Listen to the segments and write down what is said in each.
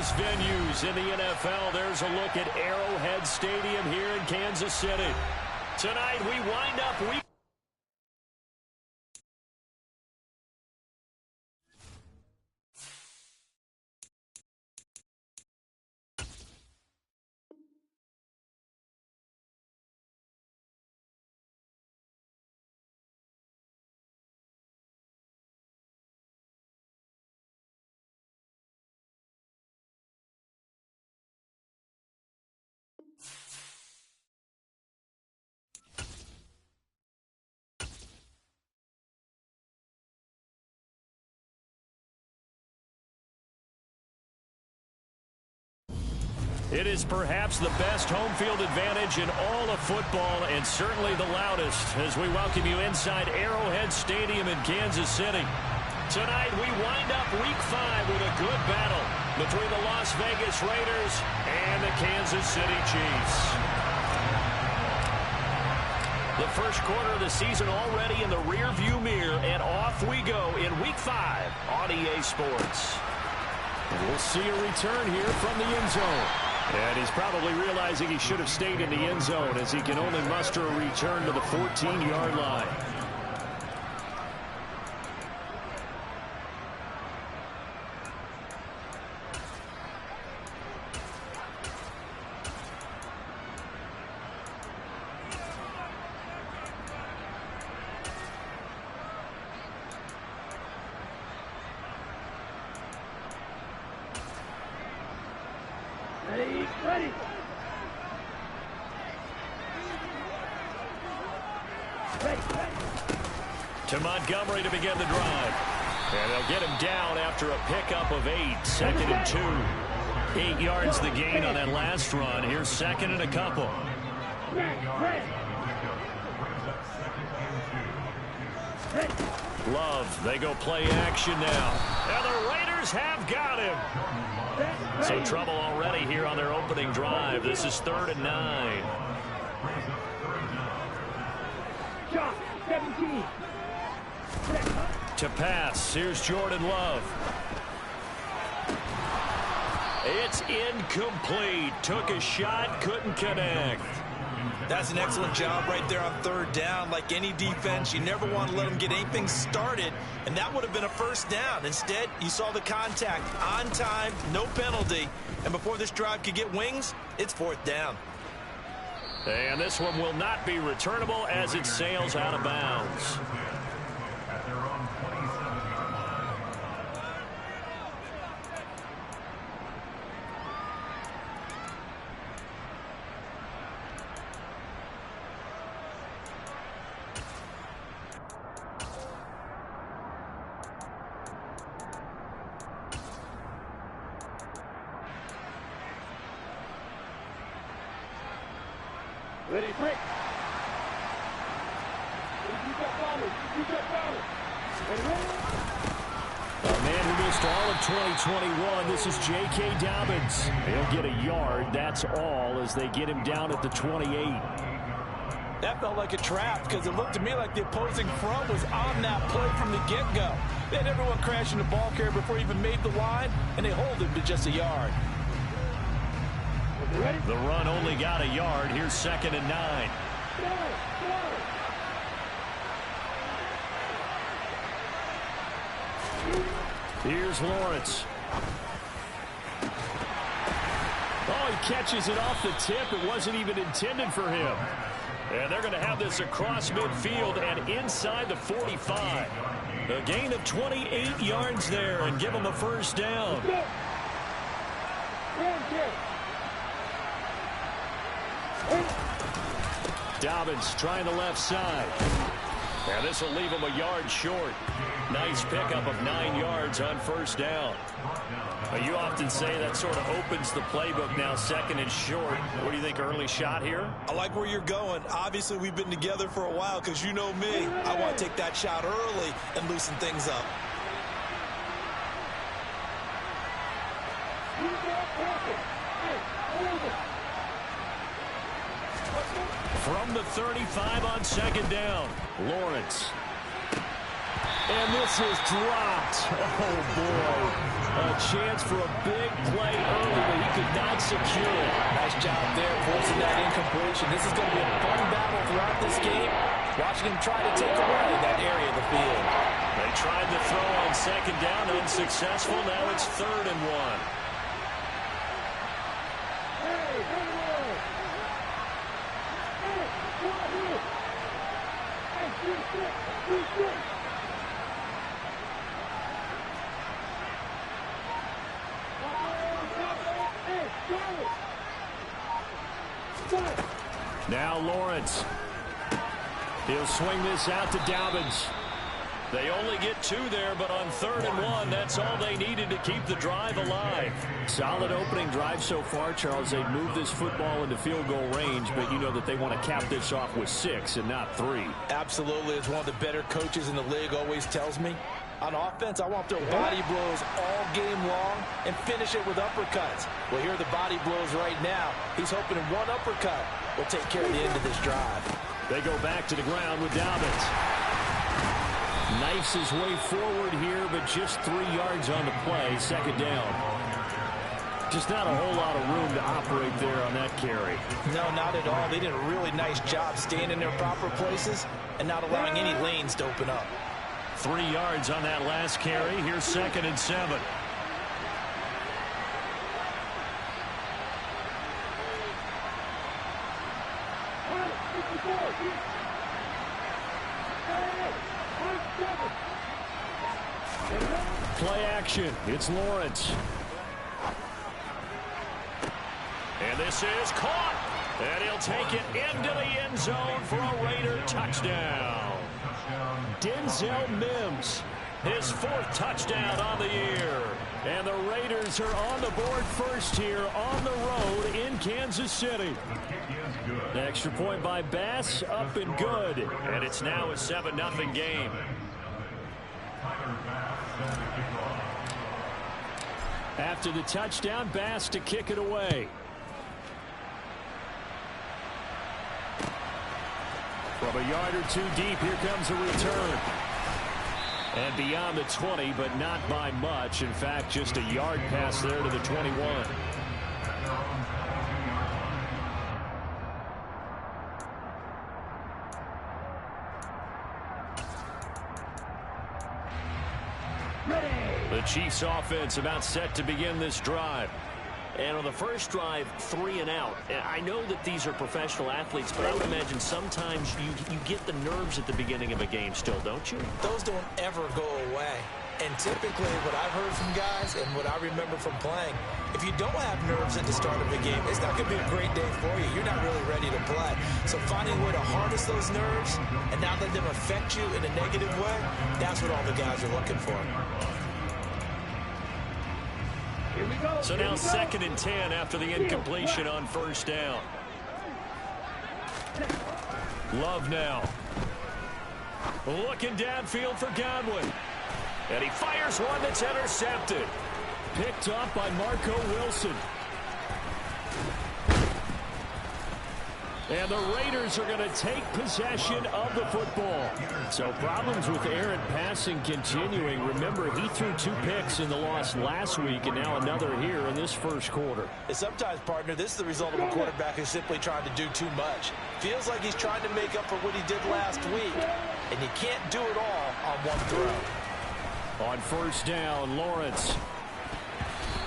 biggest venues in the NFL. There's a look at Arrowhead Stadium here in Kansas City. Tonight we wind up week. It is perhaps the best home field advantage in all of football, and certainly the loudest, as we welcome you inside Arrowhead Stadium in Kansas City. Tonight we wind up Week 5 with a good battle between the Las Vegas Raiders and the Kansas City Chiefs. The first quarter of the season already in the rearview mirror, and off we go in Week 5 on EA Sports. And we'll see a return here from the end zone. And he's probably realizing he should have stayed in the end zone, as he can only muster a return to the 14-yard line. Ready. To Montgomery to begin the drive. And they'll get him down after a pickup of 8. 2nd and 2. 8 yards the gain on that last run. Here's 2nd and a couple. Love, they go play action now. And the Raiders have got him. So trouble already here on their opening drive. This is 3rd and 9. 17. To pass, here's Jordan Love. It's incomplete. Took a shot, couldn't connect. That's an excellent job right there on 3rd down. Like any defense, you never want to let them get anything started, and that would have been a 1st down. Instead, you saw the contact on time, no penalty, and before this drive could get wings, it's 4th down. And this one will not be returnable as it sails out of bounds. Ready, break. A man who missed all of 2021, this is J.K. Dobbins. He'll get a yard, that's all, as they get him down at the 28. That felt like a trap because it looked to me like the opposing front was on that play from the get-go. They had everyone crashing the ball carrier before he even made the line, and they hold him to just a yard. The run only got a yard. Here's 2nd and 9. Here's Lawrence. Oh, he catches it off the tip. It wasn't even intended for him. And they're going to have this across midfield and inside the 45. A gain of 28 yards there and give them a 1st down. Dobbins trying the left side. And this will leave him a yard short. Nice pickup of 9 yards on 1st down. You often say that sort of opens the playbook now, 2nd and short. What do you think, early shot here? I like where you're going. Obviously, we've been together for a while because you know me. I want to take that shot early and loosen things up. From the 35 on 2nd down, Lawrence. And this is dropped. Oh, boy. A chance for a big play early, but he could not secure it. Nice job there, forcing that incompletion. This is going to be a fun battle throughout this game. Watching him try to take away that area of the field. They tried to throw on second down, unsuccessful. Now it's 3rd and 1. Now Lawrence. He'll swing this out to Dobbins. They only get 2 there, but on 3rd and 1, that's all they needed to keep the drive alive. Solid opening drive so far, Charles. They moved this football into field goal range, but you know that they want to cap this off with 6 and not 3. Absolutely. It's one of the better coaches in the league always tells me. On offense, I want their body blows all game long and finish it with uppercuts. Well, here are the body blows right now. He's hoping one uppercut will take care of the end of this drive. They go back to the ground with Dobbins. Knifes his way forward here, but just 3 yards on the play. 2nd down. Just not a whole lot of room to operate there on that carry. No, not at all. They did a really nice job staying in their proper places and not allowing any lanes to open up. 3 yards on that last carry. Here's 2nd and 7. Play action. It's Lawrence. And this is caught. And he'll take it into the end zone for a Raider touchdown. Denzel Mims, his 4th touchdown on the year. And the Raiders are on the board first here on the road in Kansas City. The extra point by Bass, up and good. And it's now a 7-0 game. After the touchdown, Bass to kick it away. From a yard or 2 deep, here comes a return. And beyond the 20, but not by much. In fact, just a yard pass there to the 21. The Chiefs offense about set to begin this drive. And on the first drive, 3 and out. And I know that these are professional athletes, but I would imagine sometimes you get the nerves at the beginning of a game still, don't you? Those don't ever go away. And typically what I've heard from guys and what I remember from playing, if you don't have nerves at the start of a game, it's not going to be a great day for you. You're not really ready to play. So finding a way to harness those nerves and not let them affect you in a negative way, that's what all the guys are looking for. So now 2nd and 10 after the incompletion on 1st down. Love now. Looking downfield for Godwin. And he fires one that's intercepted. Picked up by Marco Wilson. And the Raiders are going to take possession of the football. So problems with errant passing continuing. Remember, he threw 2 picks in the loss last week and now another here in this first quarter. And sometimes, partner, this is the result of a quarterback who's simply trying to do too much. Feels like he's trying to make up for what he did last week. And you can't do it all on one throw. On 1st down, Lawrence.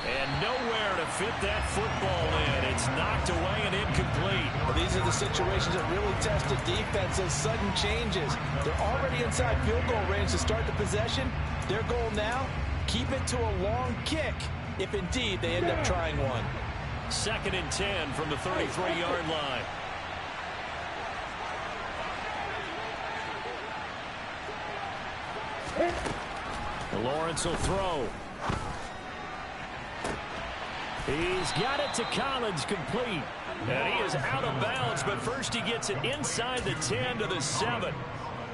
And nowhere to fit that football in. It's knocked away and incomplete. Well, these are the situations that really test the defense. Those sudden changes. They're already inside field goal range to start the possession. Their goal now, keep it to a long kick, if indeed they end up trying one. 2nd and 10 from the 33-yard line. Lawrence will throw. He's got it to Collins, complete. And he is out of bounds, but first he gets it inside the 10 to the 7.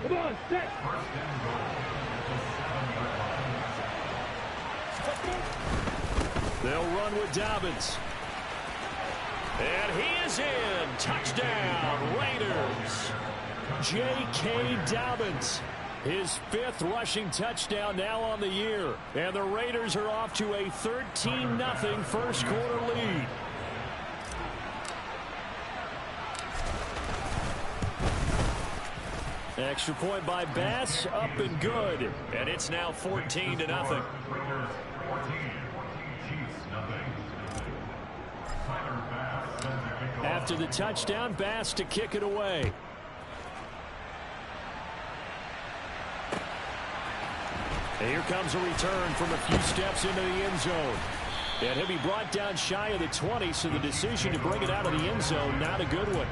Come on, set. They'll run with Dobbins. And he is in. Touchdown, Raiders. J.K. Dobbins. His 5th rushing touchdown now on the year. And the Raiders are off to a 13-0 first quarter lead. Extra point by Bass, up and good. And it's now 14-0. After the touchdown, Bass to kick it away. And here comes a return from a few steps into the end zone. And he'll be brought down shy of the 20, so the decision to bring it out of the end zone, not a good one.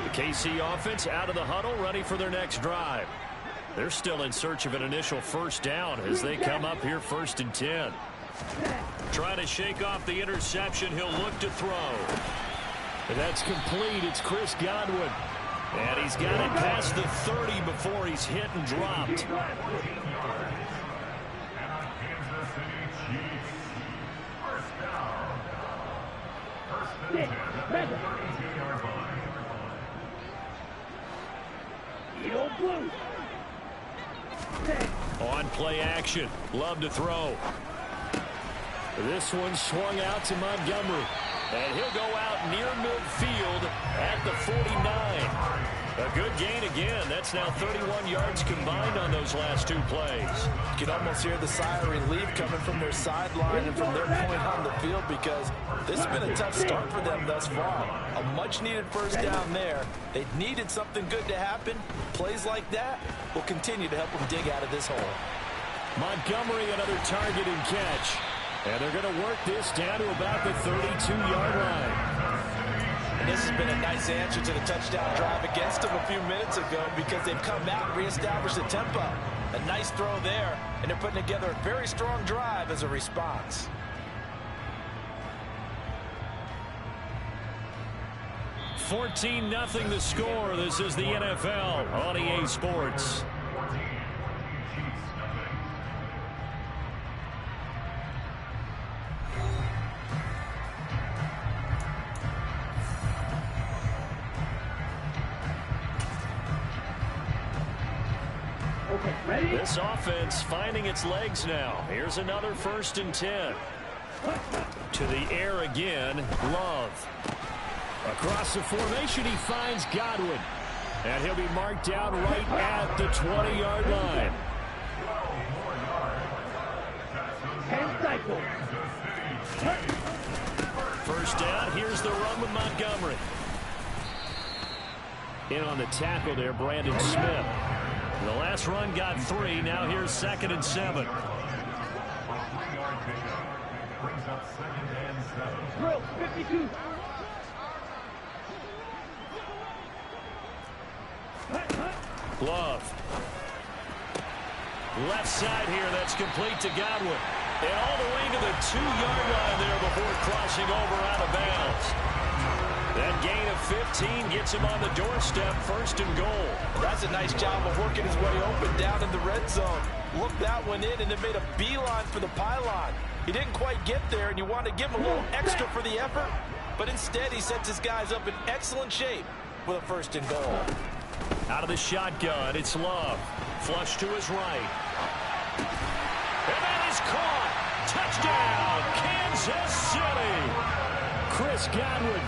The KC offense out of the huddle, ready for their next drive. They're still in search of an initial first down as they come up here 1st and 10. Trying to shake off the interception. He'll look to throw. And that's complete. It's Chris Godwin. And he's got it past the 30 before he's hit and dropped. On play action. Love to throw. This one swung out to Montgomery. And he'll go out near midfield at the 49. A good gain again. That's now 31 yards combined on those last 2 plays. You can almost hear the sigh of relief coming from their sideline and from their point on the field, because this has been a tough start for them thus far. A much-needed first down there. They needed something good to happen. Plays like that will continue to help them dig out of this hole. Montgomery, another target and catch. And they're going to work this down to about the 32-yard line. And this has been a nice answer to the touchdown drive against them a few minutes ago, because they've come out and reestablished the tempo. A nice throw there, and they're putting together a very strong drive as a response. $14-0 the score. This is the NFL on EA Sports. This offense finding its legs now. Here's another 1st and 10. To the air again, Love. Across the formation, he finds Godwin. And he'll be marked down right at the 20-yard line. First down, here's the run with Montgomery. In on the tackle there, Brandon Smith. The last run got 3. Now here's 2nd and 7. Drill 52. Love. Left side here, that's complete to Godwin. And all the way to the 2-yard line there before crossing over out of bounds. That gain of 15 gets him on the doorstep, 1st and goal. That's a nice job of working his way open down in the red zone. Looked that one in and then made a beeline for the pylon. He didn't quite get there, and you want to give him a little extra for the effort. But instead, he sets his guys up in excellent shape with a 1st and goal. Out of the shotgun, it's Love. Flush to his right. And that is caught. Touchdown, Kansas City. Chris Godwin.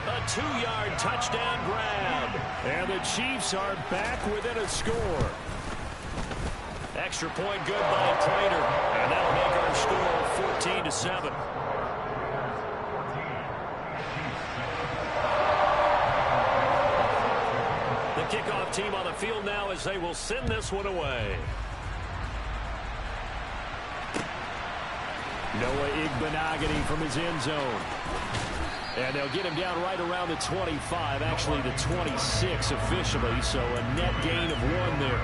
A 2-yard touchdown grab. And the Chiefs are back within a score. Extra point good by Prater. And that'll make our score 14-7. The kickoff team on the field now as they will send this one away. Noah Igbenogany from his end zone. And they'll get him down right around the 25, actually the 26 officially, so a net gain of 1 there.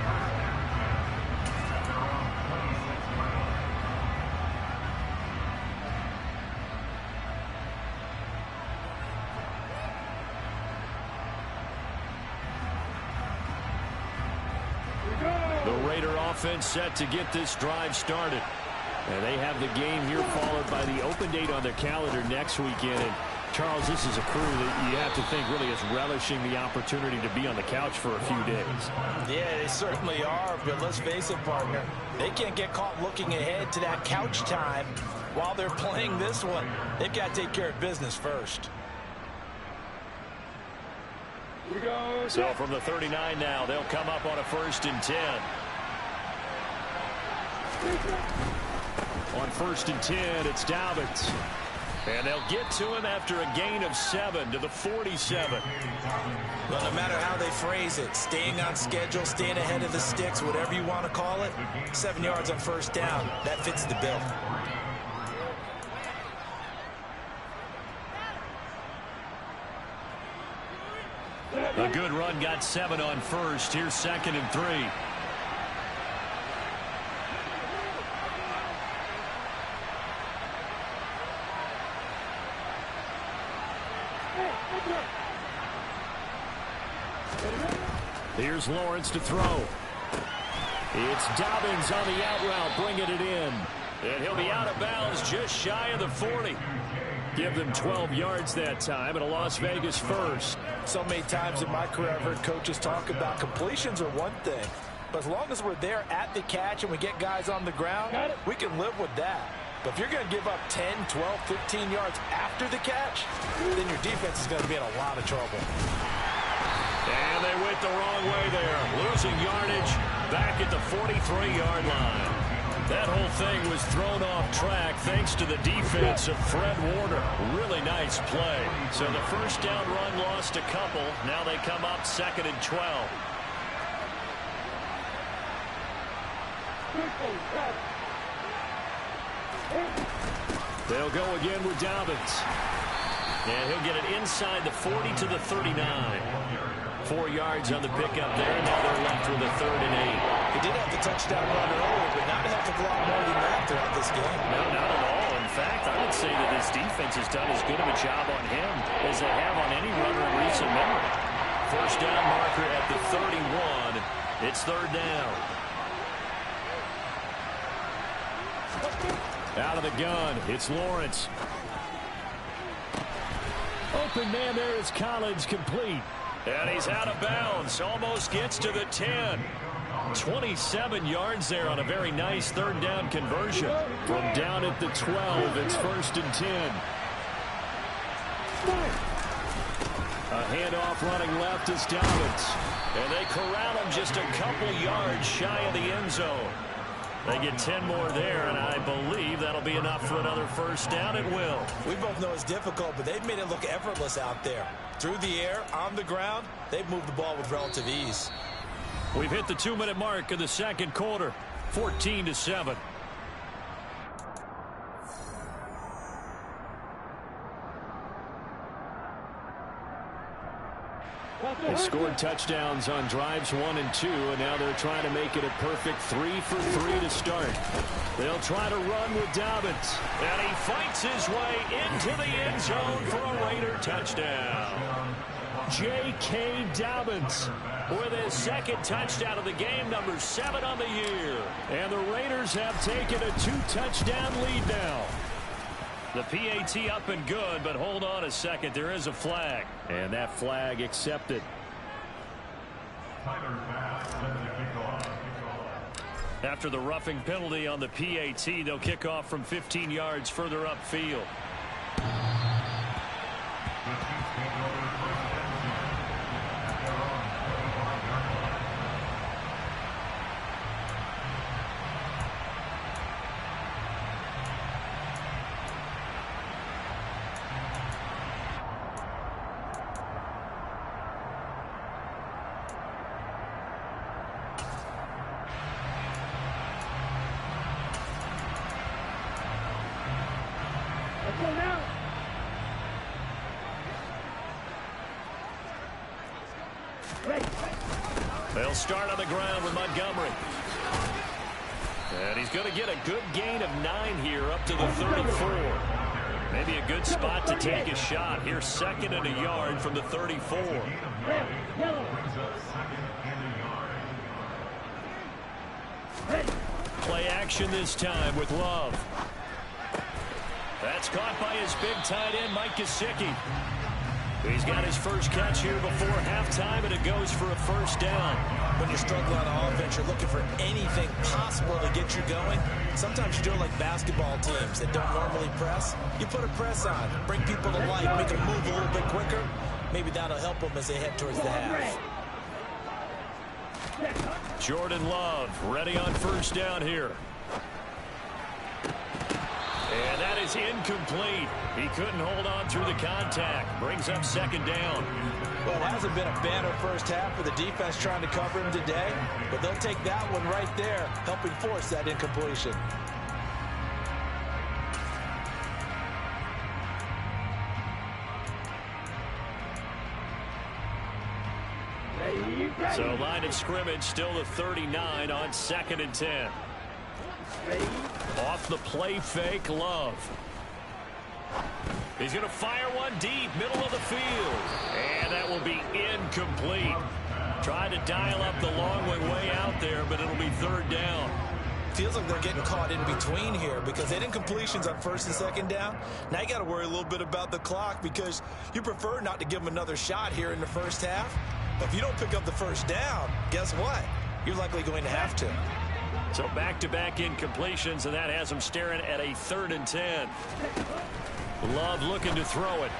The Raider offense set to get this drive started. And they have the game here followed by the open date on their calendar next weekend. And Charles, this is a crew that you have to think really is relishing the opportunity to be on the couch for a few days. Yeah, they certainly are, but let's face it, partner. They can't get caught looking ahead to that couch time while they're playing this one. They've got to take care of business first. So from the 39 now, they'll come up on a 1st and 10. On 1st and 10, it's Dobbins. And they'll get to him after a gain of 7 to the 47. Well, no matter how they phrase it, staying on schedule, staying ahead of the sticks, whatever you want to call it, 7 yards on 1st down, that fits the bill. A good run got 7 on 1st. Here's 2nd and 3. Here's Lawrence to throw. It's Dobbins on the out route, bringing it in. And he'll be out of bounds just shy of the 40. Give them 12 yards that time, and a Las Vegas first. So many times in my career I've heard coaches talk about completions are one thing, but as long as we're there at the catch and we get guys on the ground, we can live with that. But if you're going to give up 10, 12, 15 yards after the catch, then your defense is going to be in a lot of trouble. And they went the wrong way there, losing yardage back at the 43-yard line. That whole thing was thrown off track thanks to the defense of Fred Warner. Really nice play. So the 1st down run lost a couple. Now they come up 2nd and 12. They'll go again with Dobbins. And he'll get it inside the 40 to the 39. 4 yards on the pickup there. Now they're left with a 3rd and 8. He did have the touchdown run earlier, but not a heck of a lot more than that throughout this game. No, not at all. In fact, I would say that this defense has done as good of a job on him as they have on any runner in recent memory. 1st down marker at the 31. It's 3rd down. Out of the gun, it's Lawrence. Open man there is Collins, complete. And he's out of bounds. Almost gets to the 10. 27 yards there on a very nice 3rd down conversion. From down at the 12, it's 1st and 10. A handoff running left is Dobbins. And they corral him just a couple yards shy of the end zone. They get 10 more there, and I believe that'll be enough for another 1st down. It will. We both know it's difficult, but they've made it look effortless out there. Through the air, on the ground, they've moved the ball with relative ease. We've hit the 2-minute mark of the 2nd quarter, 14-7. They scored touchdowns on drives 1 and 2, and now they're trying to make it a perfect 3 for 3 to start. They'll try to run with Dobbins, and he fights his way into the end zone for a Raider touchdown. J.K. Dobbins with his 2nd touchdown of the game, number 7 on the year. And the Raiders have taken a 2-touchdown lead now. The PAT up and good, but hold on a second. There is a flag. And that flag accepted. After the roughing penalty on the PAT, they'll kick off from 15 yards further upfield. They'll start on the ground with Montgomery. And he's going to get a good gain of 9 here up to the 34. Maybe a good spot to take a shot. Here's 2nd and a yard from the 34. Play action this time with Love. That's caught by his big tight end, Mike Gesicki. He's got his first catch here before halftime, and it goes for a first down. When you're struggling on offense, you're looking for anything possible to get you going. Sometimes you do it like basketball teams that don't normally press. You put a press on, bring people to life, make them move a little bit quicker. Maybe that'll help them as they head towards the half. Jordan Love ready on first down here. And that is incomplete. He couldn't hold on through the contact. Brings up second down. Well, it hasn't been a banner first half for the defense trying to cover him today, but they'll take that one right there, helping force that incompletion. So line of scrimmage still the 39 on 2nd and 10. Off the play fake, Love. He's going to fire one deep, middle of the field. And that will be incomplete. Tried to dial up the long way out there, but it'll be third down. Feels like they're getting caught in between here because they didn't completions on first and second down. Now you got to worry a little bit about the clock because you prefer not to give them another shot here in the first half. But if you don't pick up the first down, guess what? You're likely going to have to. So back-to-back incompletions, and that has him staring at a 3rd and 10. Love looking to throw it.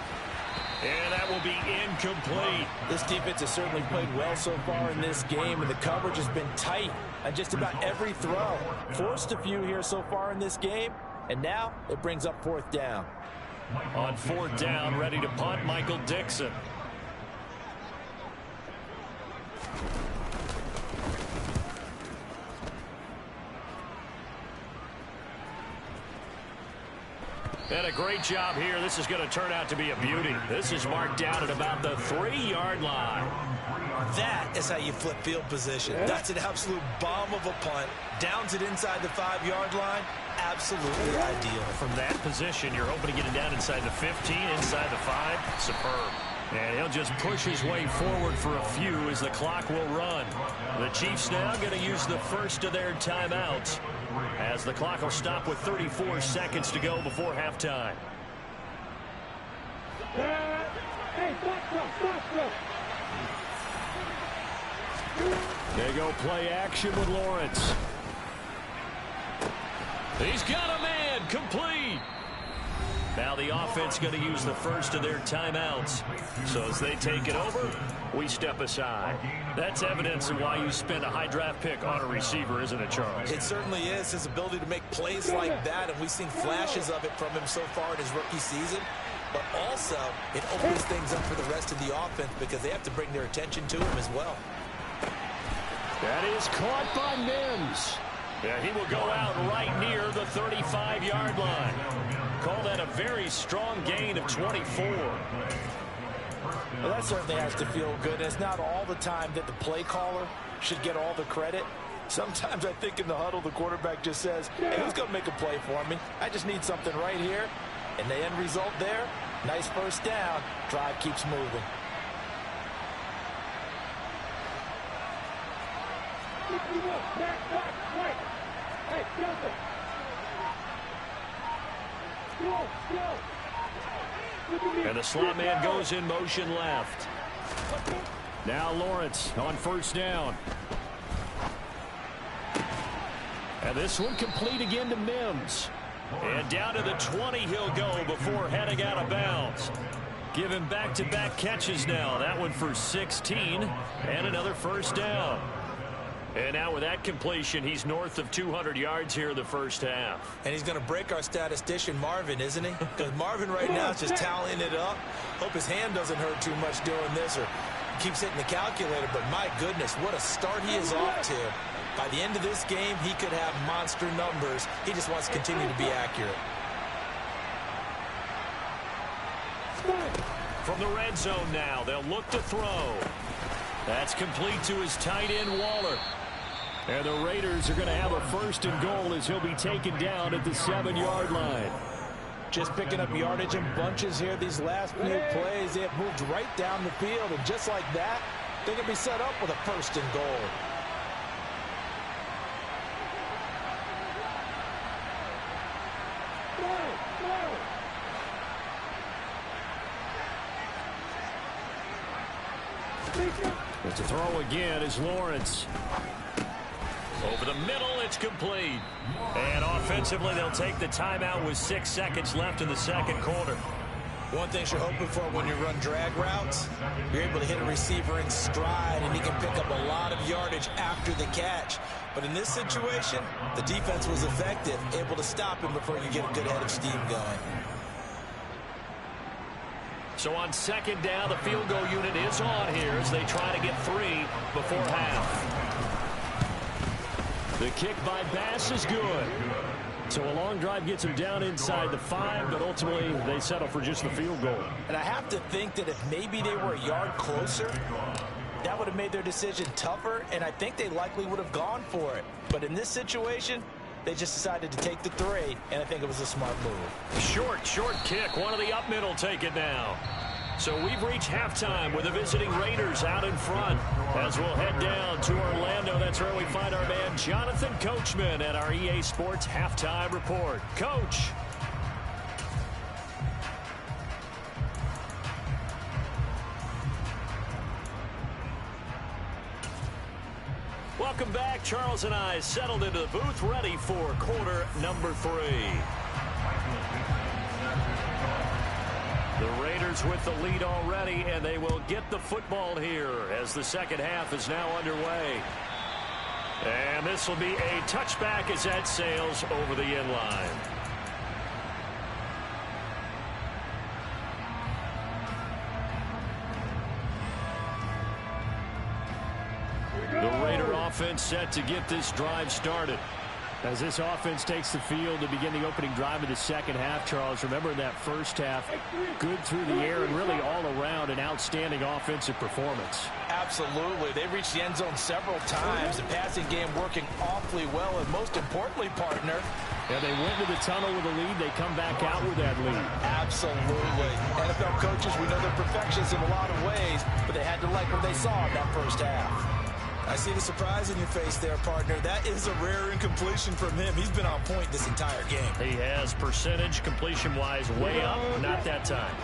And that will be incomplete. This defense has certainly played well so far in this game, and the coverage has been tight on just about every throw. Forced a few here so far in this game, and now it brings up 4th down. On 4th down, ready to punt, Michael Dixon. And a great job here. This is going to turn out to be a beauty. This is marked down at about the 3-yard line. That is how you flip field position. That's an absolute bomb of a punt. Downs it inside the 5-yard line. Absolutely ideal. From that position, you're hoping to get it down inside the 15, inside the 5. Superb. And he'll just push his way forward for a few as the clock will run. The Chiefs now going to use the first of their timeouts as the clock will stop with 34 seconds to go before halftime. They go play action with Lawrence. He's got a man, complete. Now the offense going to use the first of their timeouts. So as they take it over, we step aside. That's evidence of why you spend a high draft pick on a receiver, isn't it, Charles? It certainly is. His ability to make plays like that, and we've seen flashes of it from him so far in his rookie season. But also, it opens things up for the rest of the offense because they have to bring their attention to him as well. That is caught by Mims. Yeah, he will go out right near the 35-yard line. Call that a very strong gain of 24. Well, that certainly has to feel good. It's not all the time that the play caller should get all the credit. Sometimes I think in the huddle, the quarterback just says, hey, who's going to make a play for me? I just need something right here. And the end result there, nice first down. Drive keeps moving. And the slot man goes in motion left. Now Lawrence on first down. And this one complete again to Mims. And down to the 20 he'll go before heading out of bounds. Give him back-to-back catches now. That one for 16 and another first down. And now with that completion, he's north of 200 yards here in the first half. And he's going to break our statistician, Marvin, isn't he? Because Marvin right now is just tallying it up. Hope his hand doesn't hurt too much doing this or keeps hitting the calculator. But my goodness, what a start he is off to. By the end of this game, he could have monster numbers. He just wants to continue to be accurate. From the red zone now, they'll look to throw. That's complete to his tight end, Waller. And the Raiders are going to have a first and goal as he'll be taken down at the 7-yard line. Just picking up yardage in bunches here these last few plays. They have moved right down the field, and just like that, they're going to be set up with a first and goal. But to throw again is Lawrence. Over the middle, it's complete. And offensively, they'll take the timeout with 6 seconds left in the second quarter. One thing you're hoping for when you run drag routes, you're able to hit a receiver in stride, and he can pick up a lot of yardage after the catch. But in this situation, the defense was effective, able to stop him before you get a good head of steam going. So on second down, the field goal unit is on here as they try to get 3 before half. The kick by Bass is good. So a long drive gets them down inside the 5, but ultimately they settle for just the field goal. And I have to think that if maybe they were a yard closer, that would have made their decision tougher, and I think they likely would have gone for it. But in this situation, they just decided to take the 3, and I think it was a smart move. Short kick. One of the up middle take it now. So we've reached halftime with the visiting Raiders out in front. As we'll head down to Orlando, that's where we find our man Jonathan Coachman at our EA Sports Halftime Report. Coach. Welcome back. Charles and I settled into the booth, ready for quarter number 3. The Raiders with the lead already, and they will get the football here as the second half is now underway. And this will be a touchback as that sails over the end line. The Raider offense set to get this drive started. As this offense takes the field to begin the opening drive of the second half, Charles, remember in that first half, good through the air and really all around an outstanding offensive performance. Absolutely. They reached the end zone several times. The passing game working awfully well, and most importantly, partner. Yeah, they went to the tunnel with a lead. They come back out with that lead. Absolutely. NFL coaches, we know they're perfectionists in a lot of ways, but they had to like what they saw in that first half. I see the surprise in your face there, partner. That is a rare incompletion from him. He's been on point this entire game. He has percentage completion-wise way up, not that time.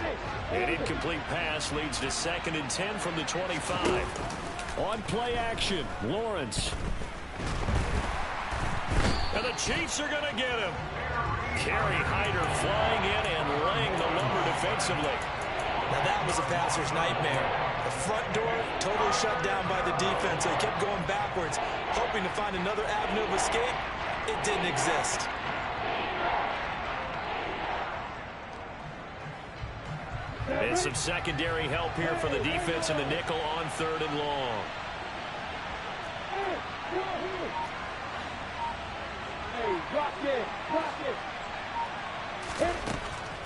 An incomplete pass leads to 2nd and 10 from the 25. On play action, Lawrence. And the Chiefs are going to get him. Kerry Hyder flying in and laying the lumber defensively. Now that was a passer's nightmare. The front door totally shut down by the defense. They kept going backwards, hoping to find another avenue of escape. It didn't exist. And some secondary help here for the defense in the nickel on 3rd and long.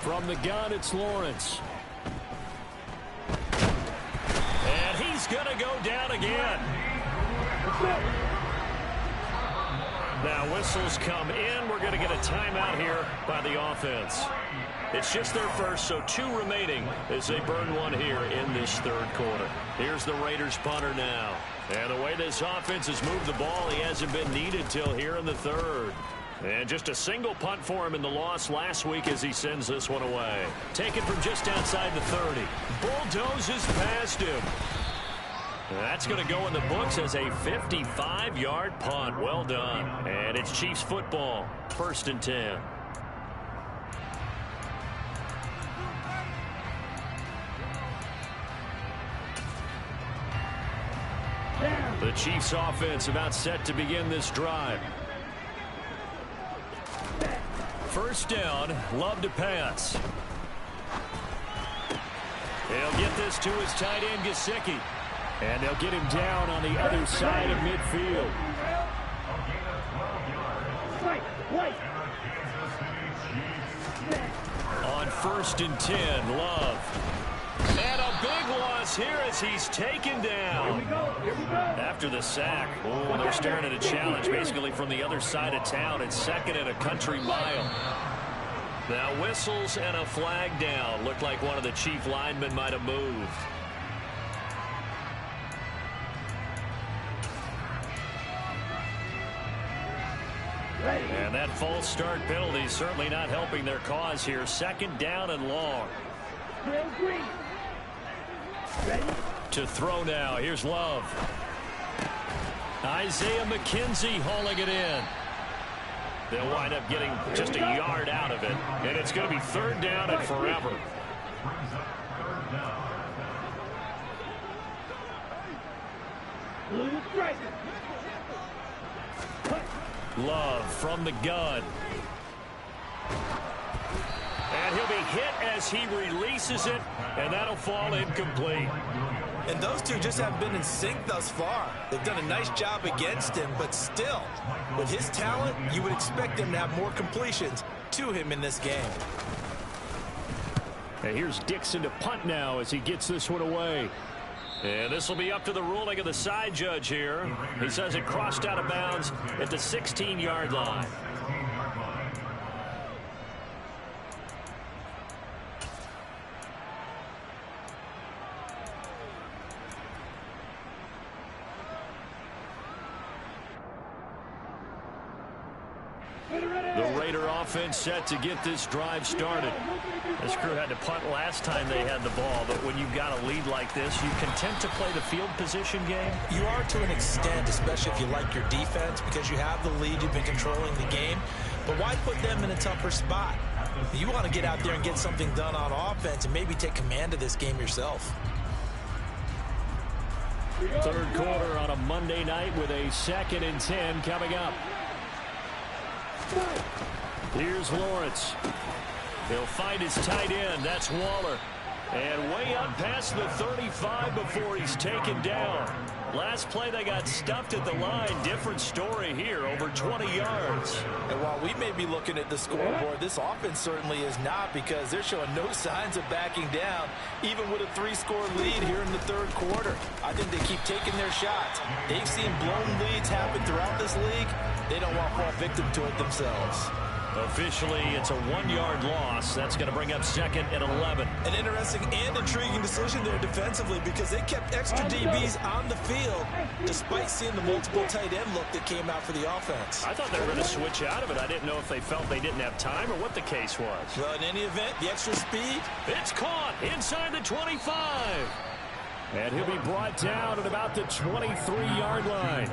From the gun, it's Lawrence. And he's going to go down again. Now whistles come in. We're going to get a timeout here by the offense. It's just their first, so 2 remaining as they burn 1 here in this 3rd quarter. Here's the Raiders punter now. And the way this offense has moved the ball, he hasn't been needed till here in the 3rd. And just a single punt for him in the loss last week as he sends this one away. Taken from just outside the 30. Bulldozes past him. That's going to go in the books as a 55-yard punt. Well done. And it's Chiefs football. 1st and 10. The Chiefs offense about set to begin this drive. 1st down, Love to pass. He'll get this to his tight end, Gesicki. And they'll get him down on the other side of midfield. On 1st and 10, Love. And a big loss here as he's taken down. After the sack, oh, they're staring at a challenge basically from the other side of town. It's 2nd and a country mile. Now whistles and a flag down. Looked like one of the Chief linemen might have moved. And that false start penalty is certainly not helping their cause here. Second down and long. To throw now. Here's Love. Isaiah McKenzie hauling it in. They'll wind up getting just a yard out of it. And it's going to be third down and forever. Love from the gun. And he'll be hit as he releases it, and that'll fall incomplete. And those two just haven't been in sync thus far. They've done a nice job against him, but still, with his talent, you would expect him to have more completions to him in this game. And here's Dixon to punt now as he gets this one away. And this will be up to the ruling of the side judge here. He says it crossed out of bounds at the 16-yard line. The Raider offense set to get this drive started. This crew had to punt last time they had the ball, but when you've got a lead like this, you content to play the field position game? You are to an extent, especially if you like your defense, because you have the lead, you've been controlling the game. But why put them in a tougher spot? You want to get out there and get something done on offense and maybe take command of this game yourself. Third quarter on a Monday night with a 2nd and 10 coming up. Here's Lawrence. He'll find his tight end. That's Waller. And way up past the 35 before he's taken down. Last play they got stuffed at the line. Different story here, over 20 yards. And while we may be looking at the scoreboard, this offense certainly is not, because they're showing no signs of backing down, even with a 3-score lead here in the third quarter. I think they keep taking their shots. They've seen blown leads happen throughout this league. They don't want to fall victim to it themselves. Officially, it's a 1-yard loss. That's going to bring up 2nd and 11. An interesting and intriguing decision there defensively, because they kept extra DBs on the field despite seeing the multiple tight end look that came out for the offense. I thought they were going to switch out of it. I didn't know if they felt they didn't have time or what the case was. Well, in any event, the extra speed. It's caught inside the 25. And he'll be brought down at about the 23-yard line.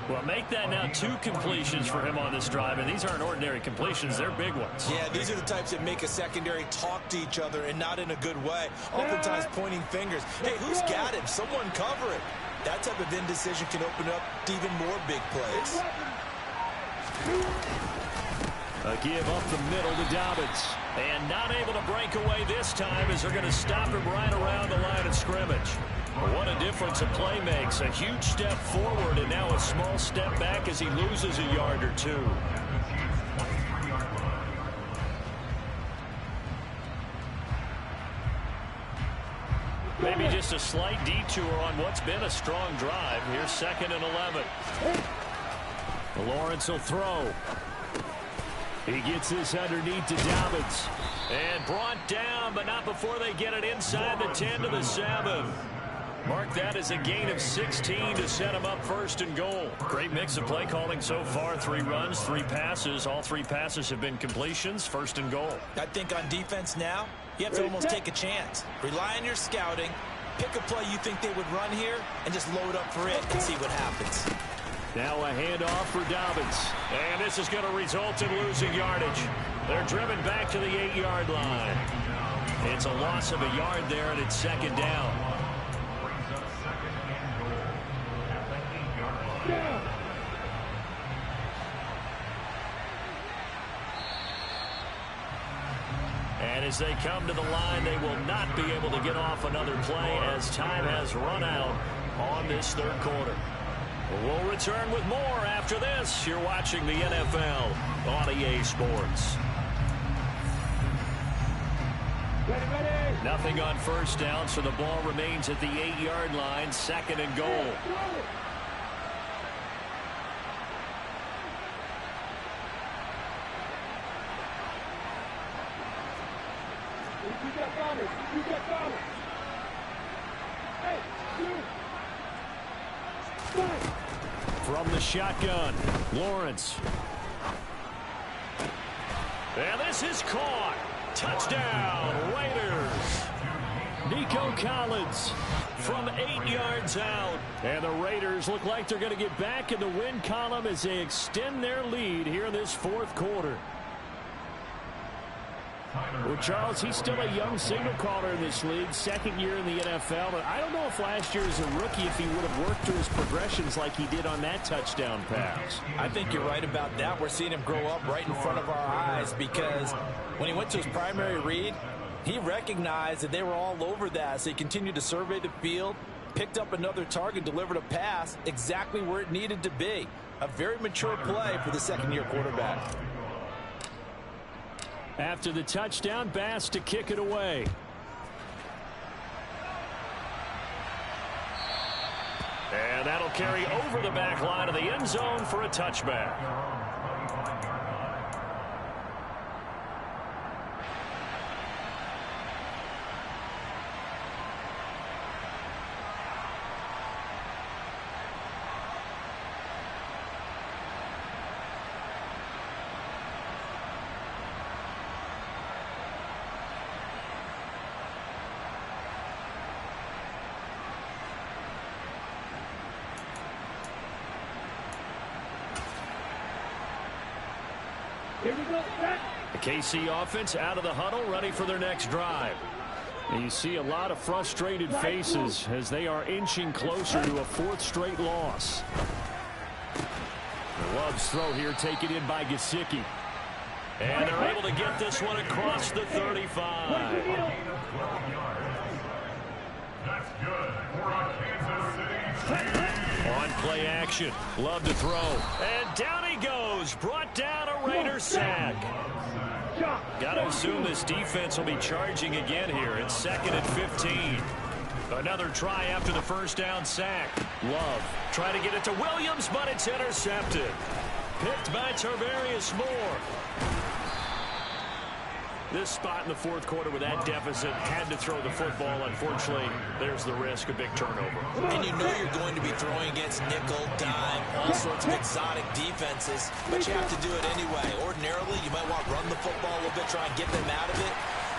Well, make that now 2 completions for him on this drive, and these aren't ordinary completions. They're big ones. Yeah, these are the types that make a secondary talk to each other, and not in a good way. Oftentimes pointing fingers. Hey, who's got him? Someone cover it. That type of indecision can open up to even more big plays. A give up the middle to Dobbins. And not able to break away this time as they're going to stop him right around the line of scrimmage. What a difference a play makes. A huge step forward and now a small step back as he loses a yard or 2. Maybe just a slight detour on what's been a strong drive. Here's 2nd and 11. Lawrence will throw. He gets this underneath to Dobbins. And brought down, but not before they get it inside the 10 to the 7. Mark that as a gain of 16 to set him up 1st and goal. Great mix of play calling so far. 3 runs, 3 passes. All 3 passes have been completions. 1st and goal. I think on defense now, you have to almost take a chance. Rely on your scouting. Pick a play you think they would run here and just load up for it and see what happens. Now a handoff for Dobbins. And this is going to result in losing yardage. They're driven back to the 8-yard line. It's a loss of a yard there, and it's 2nd down. And as they come to the line, they will not be able to get off another play as time has run out on this third quarter. We'll return with more after this. You're watching the NFL on EA Sports. Nothing on 1st down, so the ball remains at the 8-yard line. 2nd and goal. From the shotgun, Lawrence. And this is caught. Touchdown, Raiders. Nico Collins from 8 yards out. And the Raiders look like they're going to get back in the win column as they extend their lead here in this fourth quarter. Well, Charles, he's still a young signal caller in this league, second year in the NFL. But I don't know if last year as a rookie if he would have worked through his progressions like he did on that touchdown pass. I think you're right about that. We're seeing him grow up right in front of our eyes because when he went to his primary read, he recognized that they were all over that, so he continued to survey the field, picked up another target, delivered a pass exactly where it needed to be. A very mature play for the second-year quarterback. After the touchdown, Bass to kick it away. And that'll carry over the back line of the end zone for a touchback. Here we go, back. The KC offense out of the huddle, ready for their next drive. And you see a lot of frustrated faces as they are inching closer to a fourth straight loss. Love's throw here taken in by Gesicki. And they're able to get this one across the 35. That's good for a Kansas City. On play action, Love to throw. And down he goes, brought down a Raider sack. Got to assume this defense will be charging again here. It's second and 15. Another try after the first down sack. Love trying to get it to Williams, but it's intercepted. Picked by Tarvarius Moore. This spot in the fourth quarter with that deficit, had to throw the football. Unfortunately, there's the risk of big turnover. And you know you're going to be throwing against nickel, dime, all sorts of exotic defenses, but you have to do it anyway. Ordinarily, you might want to run the football a little bit, try and get them out of it.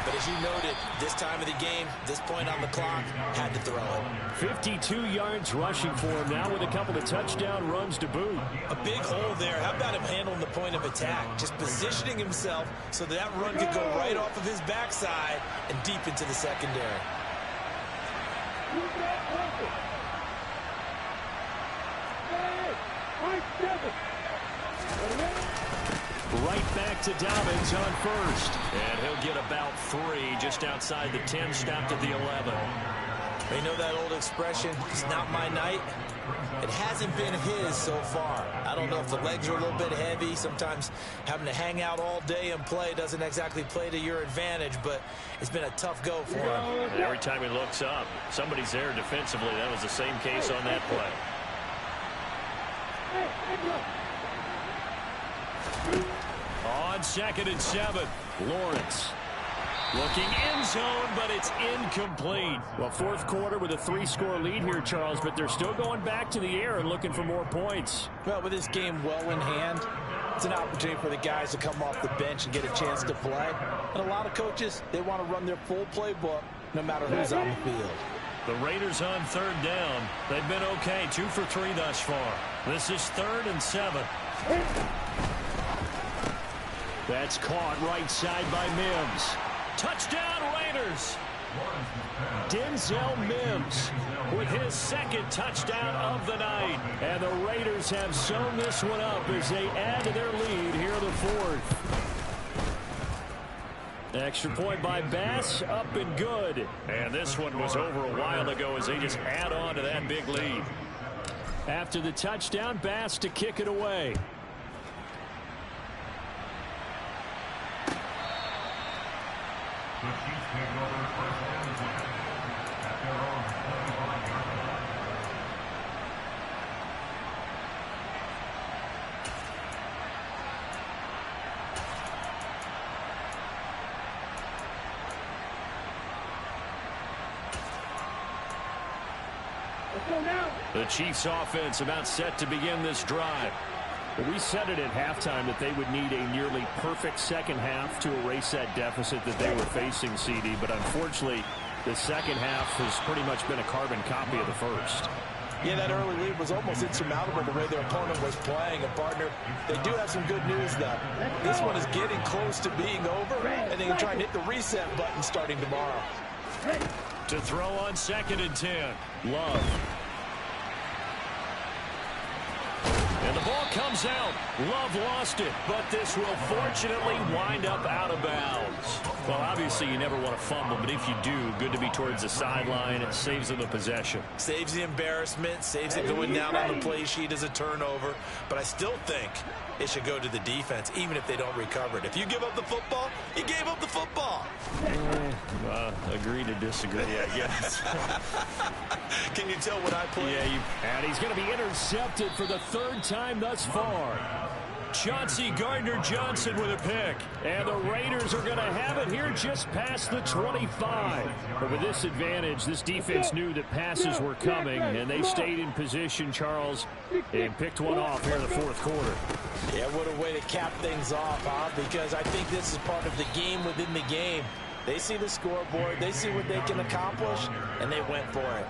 But as you noted, this time of the game, this point on the clock, had to throw it. 52 yards rushing for him now with a couple of touchdown runs to boot. A big hole there. How about him handling the point of attack? Just positioning himself so that run could go right off of his backside and deep into the secondary. Right back to Dobbins on first. And he'll get about 3 just outside the 10, stopped at the 11. You know that old expression, it's not my night? It hasn't been his so far. I don't know if the legs are a little bit heavy. Sometimes having to hang out all day and play doesn't exactly play to your advantage, but it's been a tough go for him. And every time he looks up, somebody's there defensively. That was the same case on that play. On second and 7, Lawrence. Looking end zone, but it's incomplete. Well, fourth quarter with a 3-score lead here, Charles, but they're still going back to the air and looking for more points. Well, with this game well in hand, it's an opportunity for the guys to come off the bench and get a chance to play. And a lot of coaches, they want to run their full playbook no matter who's on the field. The Raiders on third down. They've been okay, 2 for 3 thus far. This is 3rd and 7. That's caught right side by Mims. Touchdown Raiders. Denzel Mims with his second touchdown of the night. And the Raiders have sewn this one up as they add to their lead here in the fourth. Extra point by Bass, up and good. And this one was over a while ago as they just add on to that big lead. After the touchdown, Bass to kick it away. The Chiefs take over first and 10 at their own 25-yard line. Let's go now. The Chiefs offense about set to begin this drive. Well, we said it at halftime that they would need a nearly perfect second half to erase that deficit that they were facing, CD. But unfortunately, the second half has pretty much been a carbon copy of the first. Yeah, that early lead was almost insurmountable the way their opponent was playing. And, partner, they do have some good news, though. This one is getting close to being over, and they can try and hit the reset button starting tomorrow. To throw on 2nd and 10. Love. And the ball comes out. Love lost it, but this will fortunately wind up out of bounds. Well, obviously you never want to fumble, but if you do, good to be towards the sideline. It saves them the possession. Saves the embarrassment, saves it going down on the play sheet as a turnover. But I still think it should go to the defense, even if they don't recover it. If you give up the football, you gave up the football. Agree to disagree, I guess. Can you tell what I play? Yeah, and he's going to be intercepted for the 3rd time thus far. Chauncey Gardner-Johnson with a pick. And the Raiders are going to have it here just past the 25. But with this advantage, this defense knew that passes were coming, and they stayed in position, Charles, and picked one off here in the 4th quarter. Yeah, what a way to cap things off, huh? Because I think this is part of the game within the game. They see the scoreboard, they see what they can accomplish, and they went for it.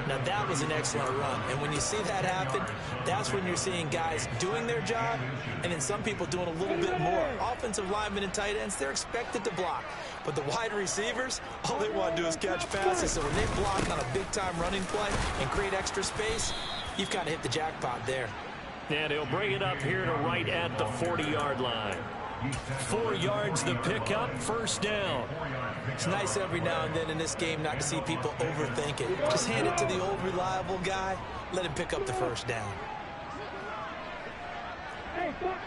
Now, that was an excellent run. And when you see that happen, that's when you're seeing guys doing their job and then some people doing a little bit more. Offensive linemen and tight ends, they're expected to block. But the wide receivers, all they want to do is catch passes. So when they block on a big-time running play and create extra space, you've kind of hit the jackpot there. And he'll bring it up here to right at the 40-yard line. 4 yards the pickup, 1st down. It's nice every now and then in this game not to see people overthink it. Just hand it to the old reliable guy. Let him pick up the 1st down. Hey, box.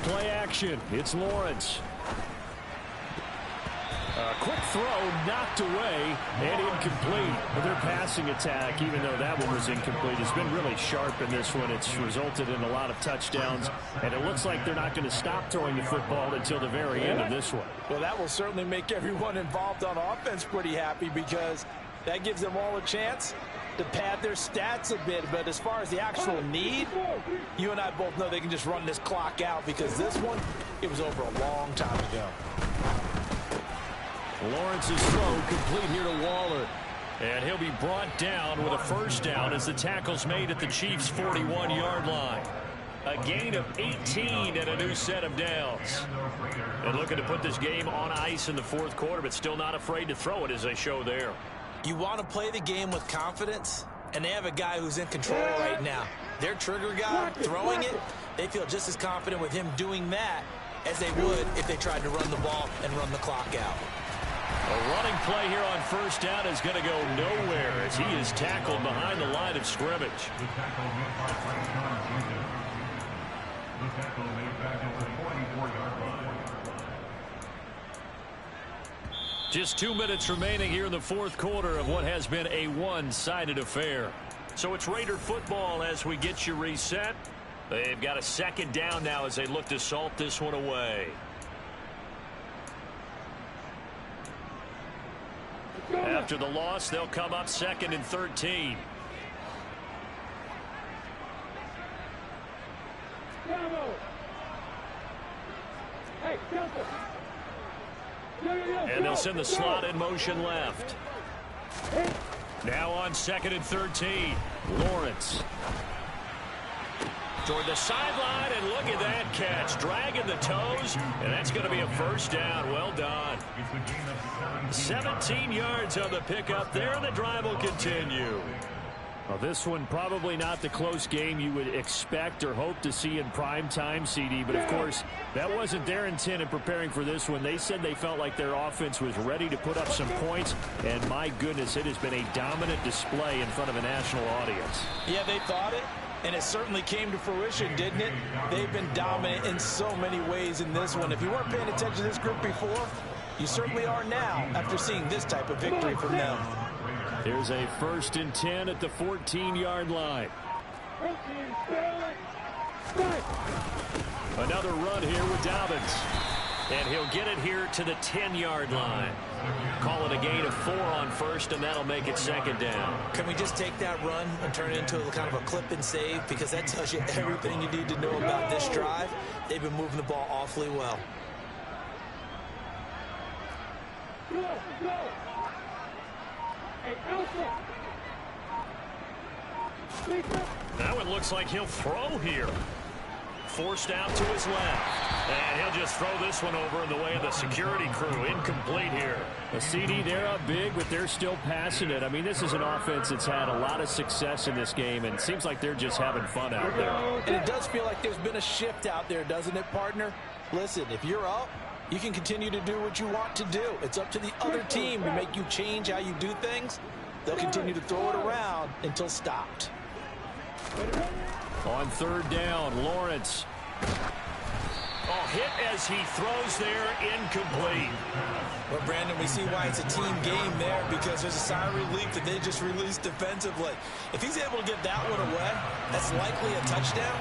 Play action. It's Lawrence. Quick throw, knocked away, and incomplete. But their passing attack, even though that one was incomplete, has been really sharp in this one. It's resulted in a lot of touchdowns, and it looks like they're not going to stop throwing the football until the very end of this one. Well, that will certainly make everyone involved on offense pretty happy because that gives them all a chance to pad their stats a bit. But as far as the actual need, you and I both know they can just run this clock out because this one, it was over a long time ago. Lawrence's throw complete here to Waller. And he'll be brought down with a 1st down as the tackle's made at the Chiefs' 41-yard line. A gain of 18 and a new set of downs. And looking to put this game on ice in the 4th quarter, but still not afraid to throw it as they show there. You want to play the game with confidence, and they have a guy who's in control right now. Their trigger guy throwing it, they feel just as confident with him doing that as they would if they tried to run the ball and run the clock out. A running play here on 1st down is going to go nowhere as he is tackled behind the line of scrimmage. The tackle made back at the 44-yard line. Just 2 minutes remaining here in the 4th quarter of what has been a one-sided affair. So it's Raider football as we get you reset. They've got a 2nd down now as they look to salt this one away. After the loss, they'll come up 2nd and 13. And they'll send the slot in motion left. Now on 2nd and 13. Lawrence. Toward the sideline, and look at that catch. Dragging the toes, and that's going to be a 1st down. Well done. 17 yards on the pickup there, and the drive will continue. Well, this one probably not the close game you would expect or hope to see in prime time, CD. But, of course, that wasn't their intent in preparing for this one. They said they felt like their offense was ready to put up some points. And, my goodness, it has been a dominant display in front of a national audience. Yeah, they thought it. And it certainly came to fruition, didn't it? They've been dominant in so many ways in this one. If you weren't paying attention to this group before, you certainly are now after seeing this type of victory from them. Here's a 1st and 10 at the 14-yard line. Another run here with Dobbins. And he'll get it here to the 10-yard line. Call it a gain of 4 on first, and that'll make it second down. Can we just take that run and turn it into a kind of a clip and save? Because that tells you everything you need to know about this drive. They've been moving the ball awfully well. Go, go. Hey, Alpha. Now it looks like he'll throw here. Forced out to his left. And he'll just throw this one over in the way of the security crew. Incomplete here. A CD, they're up big, but they're still passing it. I mean, this is an offense that's had a lot of success in this game, and it seems like they're just having fun out there. And it does feel like there's been a shift out there, doesn't it, partner? Listen, if you're up, you can continue to do what you want to do. It's up to the other team to make you change how you do things. They'll continue to throw it around until stopped. On third down, Lawrence. Oh, hit as he throws there, incomplete. Well, Brandon, we see why it's a team game there, because there's a sigh of relief that they just released defensively. If he's able to get that one away, that's likely a touchdown.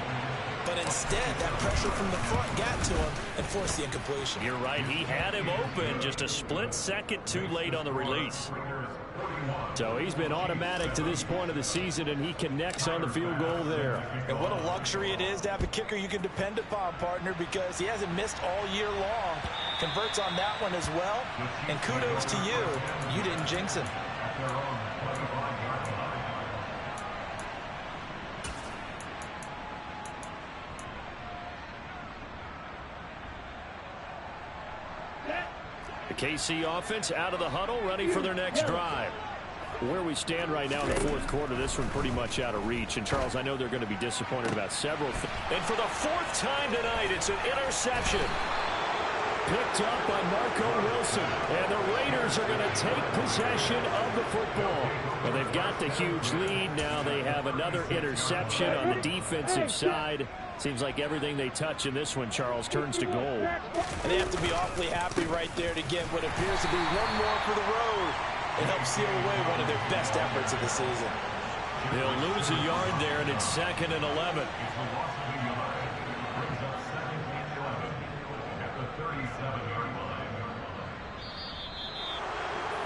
But instead, that pressure from the front got to him and forced the incompletion. You're right. He had him open, just a split second too late on the release. So he's been automatic to this point of the season, and he connects on the field goal there. And what a luxury it is to have a kicker you can depend upon, partner, because he hasn't missed all year long. Converts on that one as well. And kudos to you. You didn't jinx him. The KC offense out of the huddle, ready for their next drive. Where we stand right now in the fourth quarter, this one pretty much out of reach. And, Charles, I know they're going to be disappointed about several things. And for the 4th time tonight, it's an interception. Picked up by Marco Wilson. And the Raiders are going to take possession of the football. Well, they've got the huge lead. Now they have another interception on the defensive side. Seems like everything they touch in this one, Charles, turns to gold. And they have to be awfully happy right there to get what appears to be one more for the road and help seal away one of their best efforts of the season. They'll lose a yard there, and it's 2nd and 11.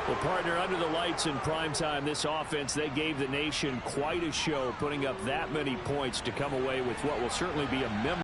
Well, partner, under the lights in primetime, this offense, they gave the nation quite a show, putting up that many points to come away with what will certainly be a memorable